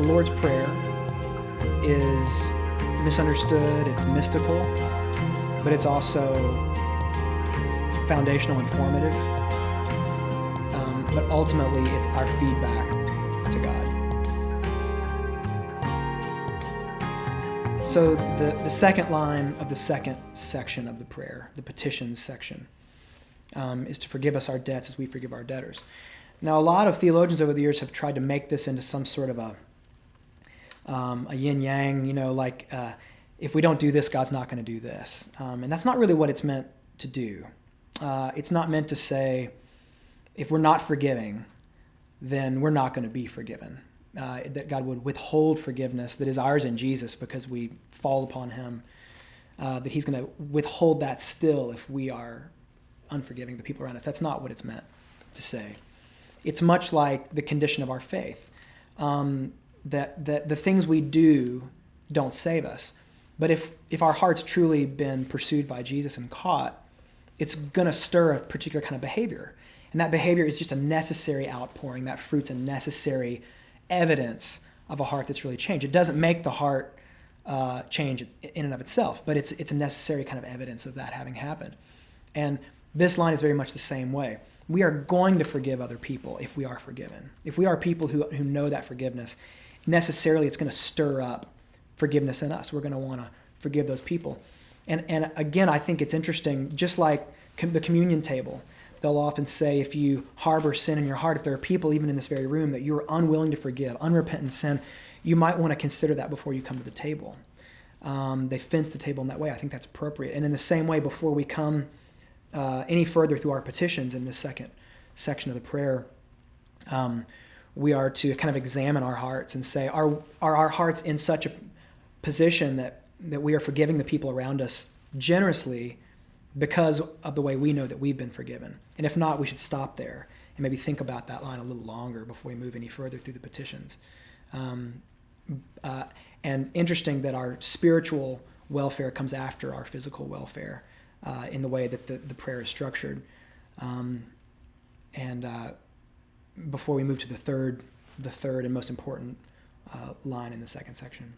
the Lord's Prayer is misunderstood, it's mystical, but it's also foundational and formative. But ultimately, it's our feedback to God. So the second line of the second section of the prayer, the petitions section, is to forgive us our debts as we forgive our debtors. Now, a lot of theologians over the years have tried to make this into some sort of a yin-yang, if we don't do this, God's not going to do this. And that's not really what it's meant to do. It's not meant to say, if we're not forgiving, then we're not going to be forgiven. That God would withhold forgiveness that is ours in Jesus because we fall upon him, that he's going to withhold that still if we are unforgiving the people around us. That's not what it's meant to say. It's much like the condition of our faith, that the things we do don't save us. But if our heart's truly been pursued by Jesus and caught, it's going to stir a particular kind of behavior. And that behavior is just a necessary outpouring. That fruit's a necessary evidence of a heart that's really changed. It doesn't make the heart change in and of itself, but it's a necessary kind of evidence of that having happened. And this line is very much the same way. We are going to forgive other people if we are forgiven. If we are people who know that forgiveness, necessarily it's going to stir up forgiveness in us. We're going to want to forgive those people. And again, I think it's interesting, just like the communion table, they'll often say if you harbor sin in your heart, if there are people even in this very room that you're unwilling to forgive, unrepentant sin, you might want to consider that before you come to the table. They fence the table in that way. I think that's appropriate. And in the same way, before we come any further through our petitions in this second section of the prayer, we are to kind of examine our hearts and say, are our hearts in such a position that we are forgiving the people around us generously because of the way we know that we've been forgiven? And if not, we should stop there and maybe think about that line a little longer before we move any further through the petitions. And interesting that our spiritual welfare comes after our physical welfare in the way that the prayer is structured. Before we move to the third and most important line in the second section.